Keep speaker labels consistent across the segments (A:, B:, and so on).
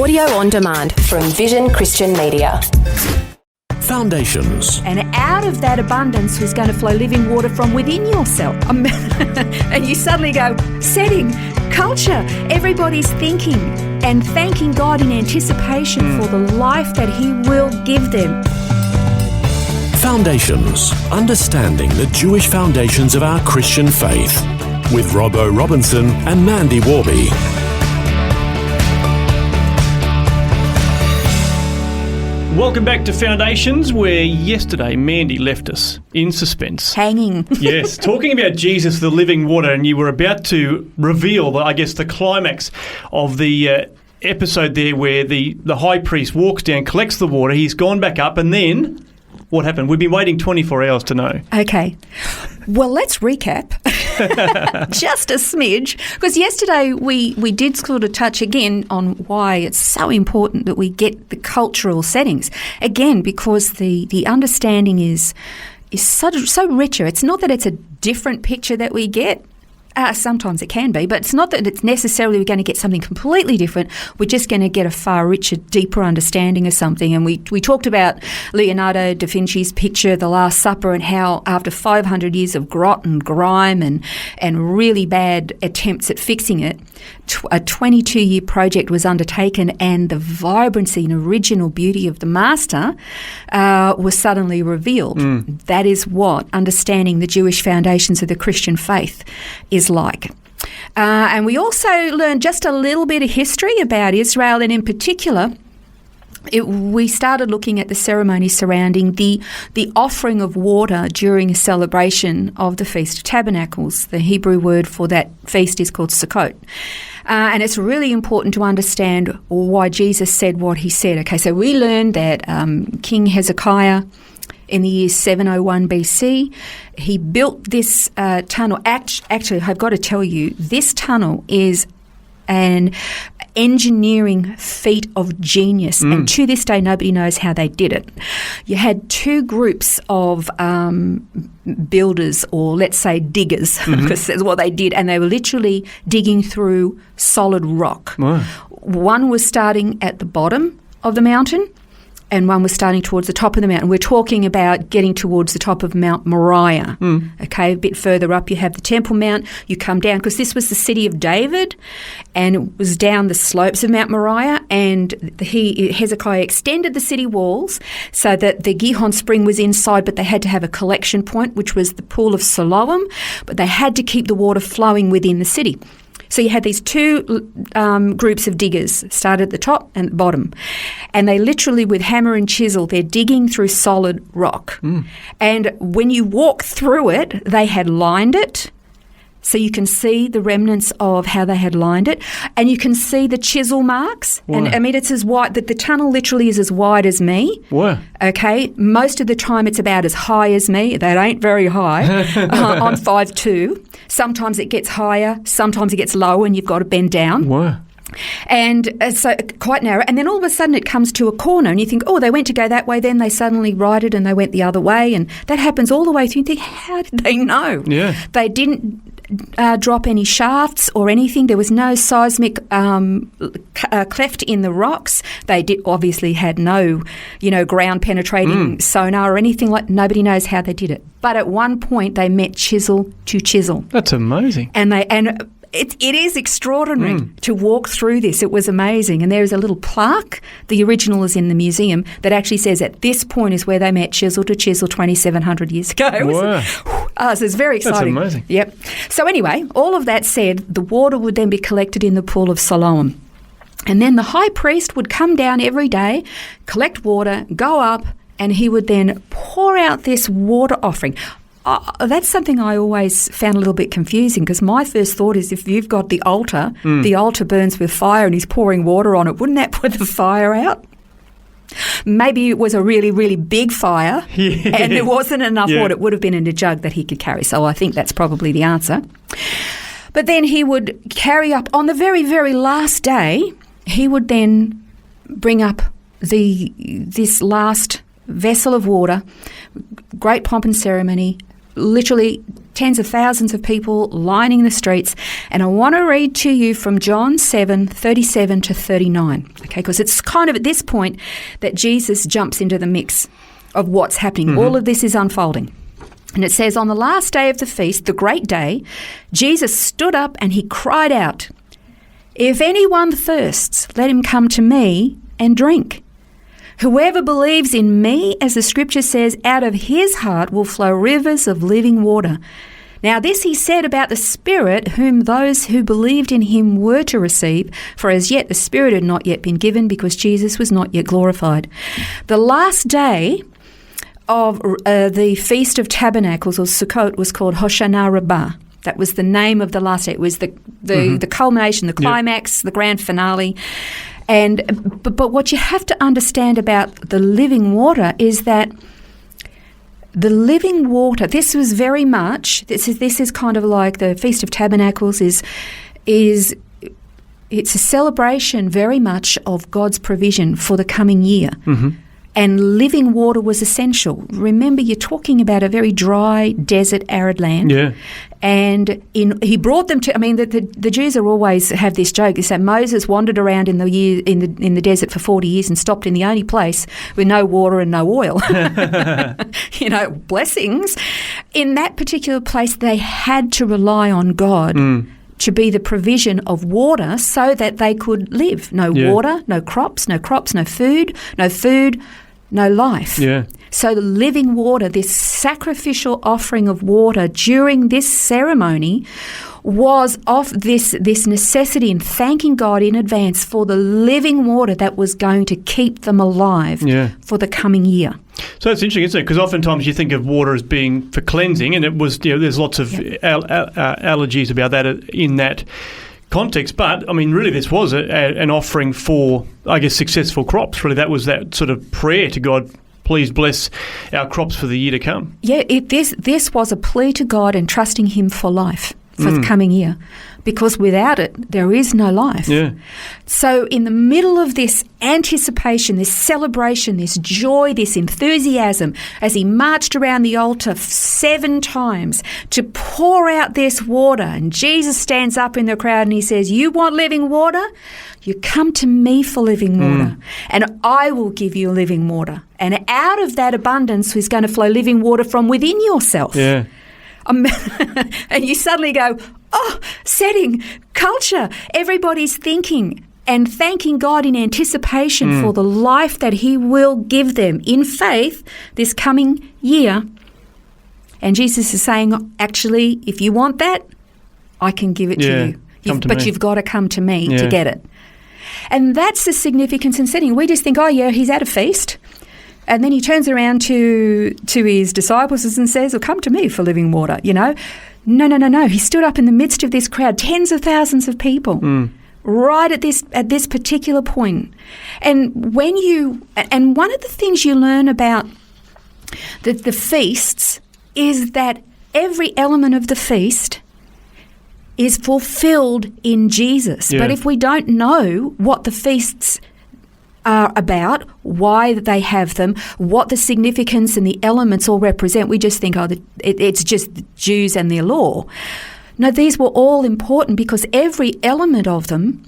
A: Audio on demand from Vision Christian Media.
B: Foundations.
C: And out of that abundance was going to flow living water from within yourself. And you suddenly go, setting, culture, everybody's thinking and thanking God in anticipation for the life that He will give them.
B: Foundations. Understanding the Jewish foundations of our Christian faith. With Robbo Robinson and Mandy Warby.
D: Welcome back to Foundations, where yesterday Mandy left us in suspense.
C: Hanging.
D: Yes, talking about Jesus, the living water, and you were about to reveal, the climax of the episode there where the high priest walks down, collects the water, he's gone back up, and then what happened? We've been waiting 24 hours to know.
C: Okay. Well, let's recap. Just a smidge, because yesterday we did sort of touch again on why it's so important that we get the cultural settings. Again, because the understanding is so richer. It's not that it's a different picture that we get. Sometimes it can be, but it's not that it's necessarily we're going to get something completely different. We're just going to get a far richer, deeper understanding of something. And we talked about Leonardo da Vinci's picture, The Last Supper, and how after 500 years of grot and grime and really bad attempts at fixing it, a 22-year project was undertaken, and the vibrancy and original beauty of the master was suddenly revealed. That is what understanding the Jewish foundations of the Christian faith is like. And we also learned just a little bit of history about Israel, and in particular, we started looking at the ceremonies surrounding the offering of water during a celebration of the Feast of Tabernacles. The Hebrew word for that feast is called Sukkot. And it's really important to understand why Jesus said what he said. Okay, so we learned that King Hezekiah, in the year 701 BC, he built this tunnel. Actually, I've got to tell you, this tunnel is an engineering feat of genius, and to this day nobody knows how they did it. You had two groups of builders, or let's say diggers, because that's what they did, and they were literally digging through solid rock. Wow. One was starting at the bottom of the mountain, and one was starting towards the top of the mountain. We're talking about getting towards the top of Mount Moriah. Okay, a bit further up you have the Temple Mount. You come down, because this was the city of David, and it was down the slopes of Mount Moriah, and Hezekiah extended the city walls so that the Gihon spring was inside, but they had to have a collection point, which was the pool of Siloam, but they had to keep the water flowing within the city. So you had these two groups of diggers, started at the top and the bottom, and they literally, with hammer and chisel, they're digging through solid rock. And when you walk through it, they had lined it, so you can see the remnants of how they had lined it, and you can see the chisel marks. Wow. And I mean, it's as wide, that the tunnel literally is as wide as me. Wow. Okay, most of the time it's about as high as me. That ain't very high. I'm 5'2". Sometimes it gets higher, sometimes it gets lower, and you've got to bend down. Wow. And so quite narrow. And then all of a sudden it comes to a corner, and you think, oh, they went to go that way, then they suddenly righted and they went the other way. And that happens all the way through. You think, how did they know? Yeah. They didn't drop any shafts or anything. There was no seismic cleft in the rocks. They obviously had no, ground penetrating sonar or anything like. Nobody knows how they did it. But at one point they met chisel to chisel.
D: That's amazing.
C: It is extraordinary to walk through this. It was amazing. And there is a little plaque, the original is in the museum, that actually says at this point is where they met chisel to chisel 2,700 years ago.
D: Wow.
C: So it's very exciting.
D: That's amazing.
C: Yep. So anyway, all of that said, the water would then be collected in the pool of Siloam. And then the high priest would come down every day, collect water, go up, and he would then pour out this water offering. That's something I always found a little bit confusing, because my first thought is, if you've got the altar burns with fire and he's pouring water on it, wouldn't that put the fire out? Maybe it was a really, really big fire and there wasn't enough water. It would have been in a jug that he could carry. So I think that's probably the answer. But then he would carry up, on the very, very last day, he would then bring up this last vessel of water, great pomp and ceremony, literally tens of thousands of people lining the streets. And I want to read to you from John 7:37 to 39, okay, because it's kind of at this point that Jesus jumps into the mix of what's happening. All of this is unfolding. And it says, on the last day of the feast, the great day, Jesus stood up and he cried out, "If anyone thirsts, let him come to me and drink. Whoever believes in me, as the scripture says, out of his heart will flow rivers of living water." Now this he said about the Spirit, whom those who believed in him were to receive, for as yet the Spirit had not yet been given, because Jesus was not yet glorified. The last day of the Feast of Tabernacles, or Sukkot, was called Hoshana Rabbah. That was the name of the last day. It was the culmination, the climax, the grand finale. But what you have to understand about the living water is that the living water, this was very much, this is kind of like the Feast of Tabernacles it's a celebration very much of God's provision for the coming year. And living water was essential. Remember, you're talking about a very dry, desert, arid land. Yeah. And he brought them to. I mean, the Jews are always have this joke. They say Moses wandered around in the desert for 40 years and stopped in the only place with no water and no oil. Blessings. In that particular place, they had to rely on God. To be the provision of water so that they could live. No water, no crops, no food, no life. Yeah. So the living water, this sacrificial offering of water during this ceremony was of this necessity in thanking God in advance for the living water that was going to keep them alive for the coming year.
D: So that's interesting, isn't it? Because oftentimes you think of water as being for cleansing, and it was, there's lots of allergies about that in that context. But, I mean, really this was an offering for, I guess, successful crops. Really, that was that sort of prayer to God, please bless our crops for the year to come. Yeah,
C: this was a plea to God and trusting him for life for the coming year, because without it, there is no life. Yeah. So in the middle of this anticipation, this celebration, this joy, this enthusiasm, as he marched around the altar 7 times to pour out this water, and Jesus stands up in the crowd and he says, "You want living water? You come to me for living water, and I will give you living water. And out of that abundance is going to flow living water from within yourself." Yeah. And you suddenly go, setting, culture, everybody's thinking and thanking God in anticipation for the life that he will give them in faith this coming year. And Jesus is saying, actually, if you want that, I can give it to you. But you've got to come to me to get it. And that's the significance in setting. We just think, he's at a feast. And then he turns around to his disciples and says, come to me for living water, No. He stood up in the midst of this crowd, tens of thousands of people, right at this particular point. And one of the things you learn about the feasts is that every element of the feast is fulfilled in Jesus. Yeah. But if we don't know what the feasts are about, why they have them, what the significance and the elements all represent, we just think, it's just the Jews and their law. No, these were all important because every element of them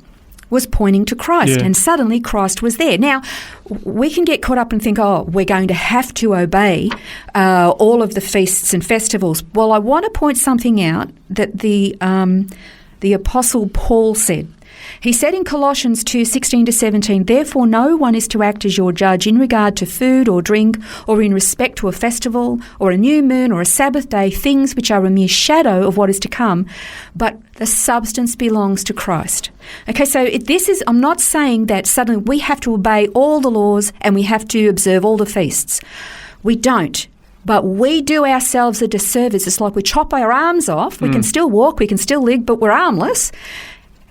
C: was pointing to Christ, and suddenly Christ was there. Now, we can get caught up and think, we're going to have to obey all of the feasts and festivals. Well, I want to point something out that the Apostle Paul said. He said in Colossians 2:16-17, "Therefore no one is to act as your judge in regard to food or drink, or in respect to a festival, or a new moon, or a Sabbath day, things which are a mere shadow of what is to come, but the substance belongs to Christ." Okay, so I'm not saying that suddenly we have to obey all the laws and we have to observe all the feasts. We don't. But we do ourselves a disservice. It's like we chop our arms off. We can still walk, we can still live, but we're armless,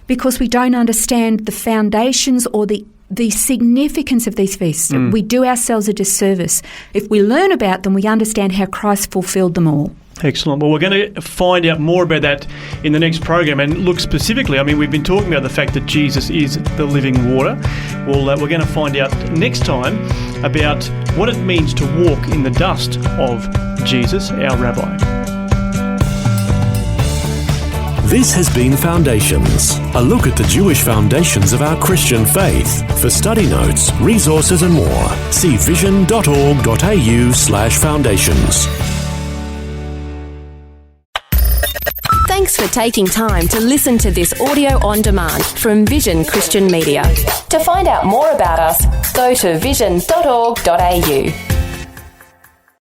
C: because we don't understand the foundations or the significance of these feasts. We do ourselves a disservice. If we learn about them, we understand how Christ fulfilled them all.
D: Excellent. Well, we're going to find out more about that in the next program and look specifically. We've been talking about the fact that Jesus is the living water. Well, we're going to find out next time about what it means to walk in the dust of Jesus, our Rabbi.
B: This has been Foundations, a look at the Jewish foundations of our Christian faith. For study notes, resources and more, see vision.org.au/foundations.
A: Thanks for taking time to listen to this audio on demand from Vision Christian Media. To find out more about us, go to vision.org.au.